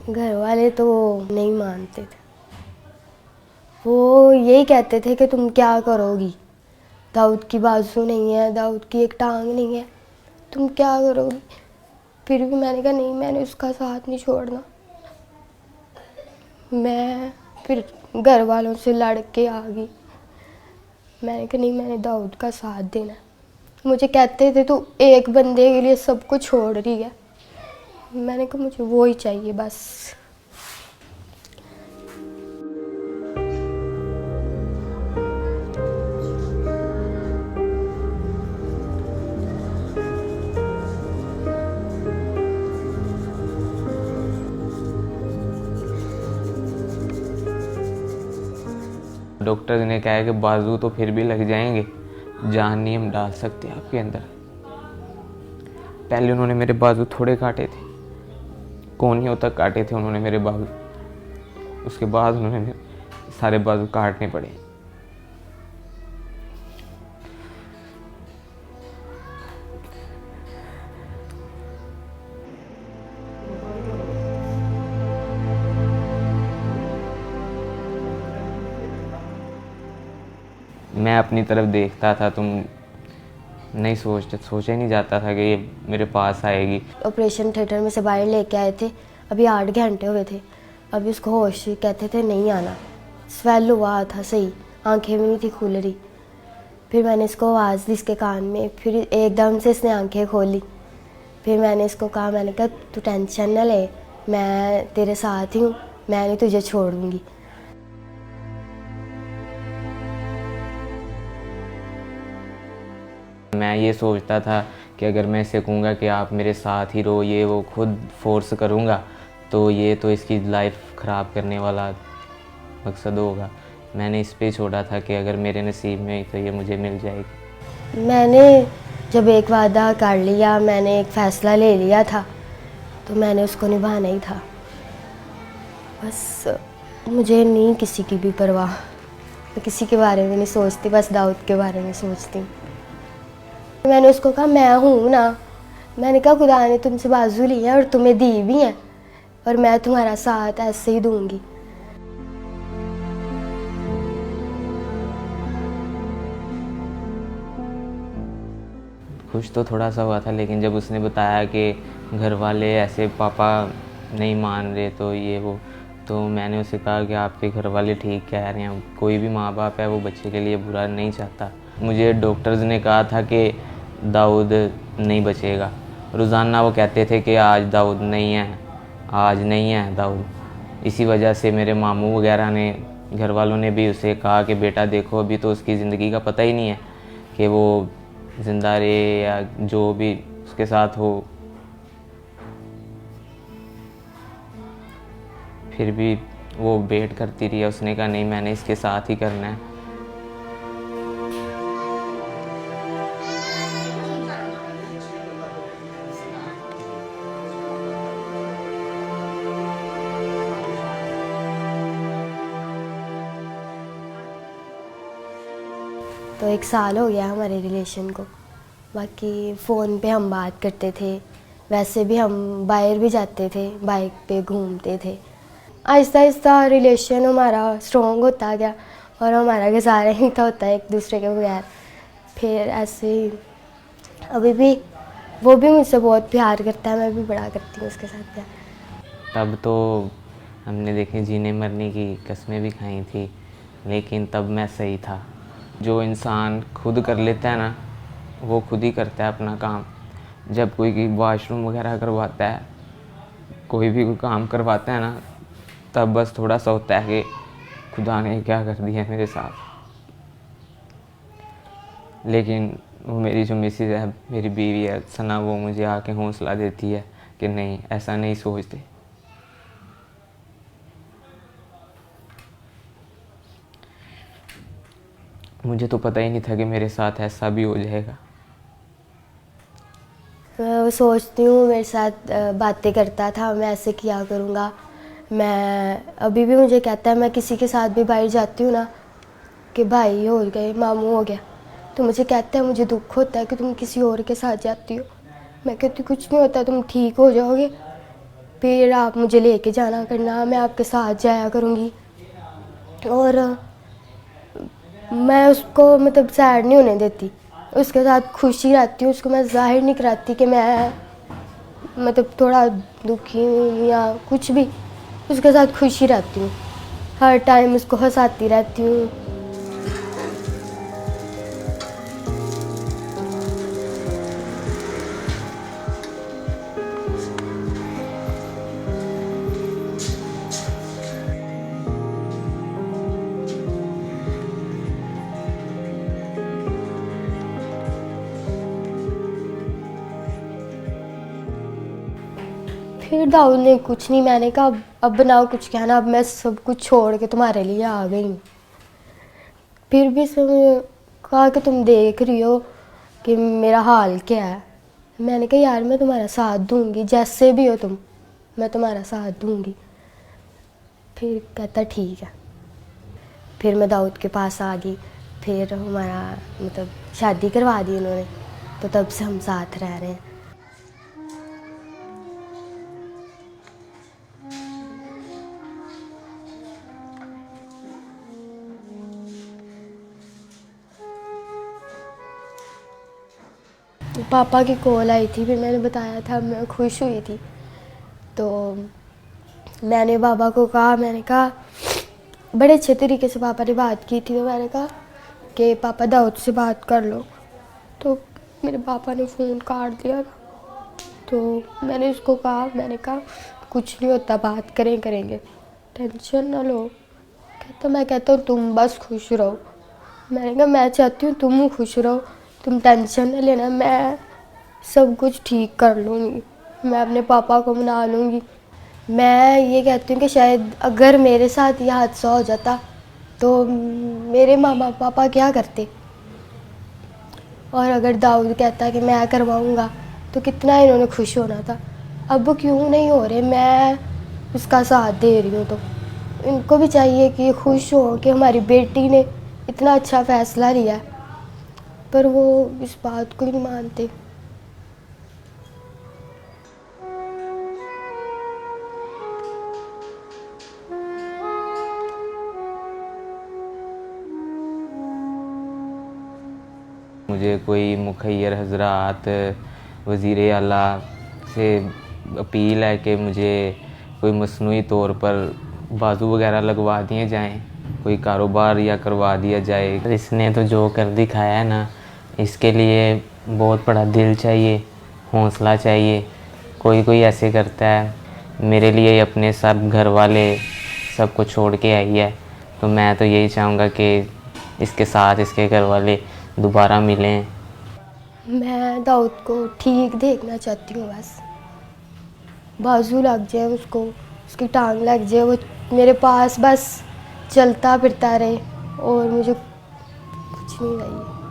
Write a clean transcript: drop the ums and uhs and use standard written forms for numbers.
घर वाले तो नहीं मानते थे। वो यही कहते थे कि तुम क्या करोगी, दाऊद की बाजू नहीं है, दाऊद की एक टांग नहीं है, तुम क्या करोगी। फिर भी मैंने कहा नहीं, मैंने उसका साथ नहीं छोड़ना। मैं फिर घर वालों से लड़ के आ गई। मैंने कहा नहीं, मैंने दाऊद का साथ देना है। मुझे कहते थे तू एक बंदे के लिए सब कुछ छोड़ रही है। मैंने कहा मुझे वो ही चाहिए बस। डॉक्टर ने कहा है कि बाजू तो फिर भी लग जाएंगे, जान नहीं हम डाल सकते आपके अंदर। पहले उन्होंने मेरे बाजू थोड़े काटे थे, कोहनियों तक काटे थे उन्होंने मेरे बाजू। उसके बाद उन्होंने सारे बाजू काटने पड़े। मैं अपनी तरफ देखता था, तुम नहीं सोचा ही नहीं जाता था कि ये मेरे पास आएगी। ऑपरेशन थिएटर में से बाहर लेके आए थे, अभी 8 घंटे हुए थे। अभी उसको होश, कहते थे नहीं आना। स्वेल हुआ था सही, आंखें भी नहीं थी खुल रही। फिर मैंने इसको आवाज़ दी इसके कान में, फिर एकदम से इसने आंखें खोली। फिर मैंने इसको कहा, मैंने कहा तू टेंशन न ले, मैं तेरे साथ ही हूँ, मैं नहीं तुझे छोड़ूंगी। मैं ये सोचता था कि अगर मैं इसे कहूँगा कि आप मेरे साथ ही रहो, ये वो खुद फोर्स करूँगा तो ये तो इसकी लाइफ ख़राब करने वाला मकसद होगा। मैंने इस पे छोड़ा था कि अगर मेरे नसीब में तो ये मुझे मिल जाएगी। मैंने जब एक वादा कर लिया, मैंने एक फ़ैसला ले लिया था, तो मैंने उसको निभाना ही था। बस मुझे नहीं किसी की भी परवाह, मैं किसी के बारे में नहीं सोचती, बस दाऊद के बारे में सोचती हूँ। मैंने उसको कहा मैं हूँ ना, मैंने कहा खुदा ने तुमसे बाजू ली है और तुम्हें दी भी हैं, और मैं तुम्हारा साथ ऐसे ही दूंगी। खुश तो थोड़ा सा हुआ था, लेकिन जब उसने बताया कि घर वाले ऐसे पापा नहीं मान रहे तो ये वो, तो मैंने उसे कहा कि आपके घर वाले ठीक कह रहे हैं, कोई भी माँ बाप है वो बच्चे के लिए बुरा नहीं चाहता। मुझे डॉक्टर्स ने कहा था कि दाऊद नहीं बचेगा। रोज़ाना वो कहते थे कि आज दाऊद नहीं है, आज नहीं है दाऊद। इसी वजह से मेरे मामू वगैरह ने, घर वालों ने भी उसे कहा कि बेटा देखो अभी तो उसकी ज़िंदगी का पता ही नहीं है कि वो ज़िंदा रहे या जो भी उसके साथ हो। फिर भी वो वेट करती रही। उसने कहा नहीं, मैंने इसके साथ ही करना है। तो 1 साल हो गया हमारे रिलेशन को। बाकी फ़ोन पे हम बात करते थे, वैसे भी हम बाहर भी जाते थे, बाइक पे घूमते थे। आहिस्ता आहिस्ता रिलेशन हमारा स्ट्रॉन्ग होता गया और हमारा गुजारा ही था होता है एक दूसरे के बगैर। फिर ऐसे ही अभी भी वो भी मुझसे बहुत प्यार करता है, मैं भी बड़ा करती हूँ उसके साथ प्यार। तब तो हमने देखे जीने मरने की कस्में भी खाई थी, लेकिन तब मैं सही था। जो इंसान खुद कर लेता है ना, वो खुद ही करता है अपना काम। जब कोई वॉशरूम वगैरह करवाता है, कोई भी कोई काम करवाता है ना, तब बस थोड़ा सा होता है कि खुदा ने क्या कर दिया मेरे साथ। लेकिन वो मेरी जो मिसेज है, मेरी बीवी है सना, वो मुझे आके हौसला देती है कि नहीं, ऐसा नहीं सोचते। मुझे तो पता ही नहीं था कि मेरे साथ ऐसा भी हो जाएगा। मैं सोचती हूँ मेरे साथ बातें करता था, मैं ऐसे किया करूँगा। मैं अभी भी मुझे कहता है, मैं किसी के साथ भी बाहर जाती हूँ ना कि भाई हो गए, मामू हो गया, तो मुझे कहता है मुझे दुख होता है कि तुम किसी और के साथ जाती हो। मैं कहती कुछ नहीं होता, तुम ठीक हो जाओगे। फिर आप मुझे लेके जाना करना, मैं आपके साथ जाया करूँगी। और मैं उसको मतलब सैड नहीं होने देती, उसके साथ खुशी रहती हूँ। उसको मैं जाहिर नहीं कराती कि मैं मतलब थोड़ा दुखी हूँ या कुछ भी, उसके साथ खुशी रहती हूँ, हर टाइम उसको हंसाती रहती हूँ। फिर दाऊद ने कुछ नहीं, मैंने कहा अब बनाओ कुछ कहना, अब मैं सब कुछ छोड़ के तुम्हारे लिए आ गई हूँ। फिर भी उसने कहा कि तुम देख रही हो कि मेरा हाल क्या है। मैंने कहा यार मैं तुम्हारा साथ दूंगी, जैसे भी हो तुम, मैं तुम्हारा साथ दूंगी। फिर कहता ठीक है। फिर मैं दाऊद के पास आ गई, फिर हमारा मतलब शादी करवा दी उन्होंने, तो तब से हम साथ रह रहे हैं। पापा की कॉल आई थी, फिर मैंने बताया था मैं खुश हुई थी। तो मैंने पापा को कहा, मैंने कहा बड़े अच्छे तरीके से पापा ने बात की थी, तो मैंने कहा कि पापा दाऊद से बात कर लो। तो मेरे पापा ने फ़ोन काट दिया था। तो मैंने उसको कहा, मैंने कहा कुछ नहीं होता, बात करेंगे, टेंशन ना लो। कहता मैं कहता हूँ तुम बस खुश रहो। मैंने कहा मैं चाहती हूँ तुम खुश रहो, तुम टेंशन ना लेना, मैं सब कुछ ठीक कर लूँगी, मैं अपने पापा को मना लूँगी। मैं ये कहती हूँ कि शायद अगर मेरे साथ ये हादसा हो जाता तो मेरे मामा पापा क्या करते, और अगर दाऊद कहता कि मैं करवाऊँगा तो कितना इन्होंने खुश होना था। अब वो क्यों नहीं हो रहे, मैं उसका साथ दे रही हूँ। तो इनको भी चाहिए कि खुश हो कि हमारी बेटी ने इतना अच्छा फ़ैसला लिया, पर वो इस बात को ही नहीं मानते। मुझे कोई मुखैर हजरात वज़ीर आला से अपील है कि मुझे कोई मसनूई तौर पर बाजू वगैरह लगवा दिए जाएं, कोई कारोबार या करवा दिया जाए। इसने तो जो कर दिखाया है ना, इसके लिए बहुत बड़ा दिल चाहिए, हौसला चाहिए। कोई कोई ऐसे करता है, मेरे लिए अपने सब घर वाले सब कुछ छोड़ के आई है, तो मैं तो यही चाहूँगा कि इसके साथ इसके घर वाले दोबारा मिलें। मैं दाऊद को ठीक देखना चाहती हूँ, बस बाजू लग जाए उसको, उसकी टांग लग जाए, वो मेरे पास बस चलता फिरता रहे, और मुझे कुछ नहीं चाहिए।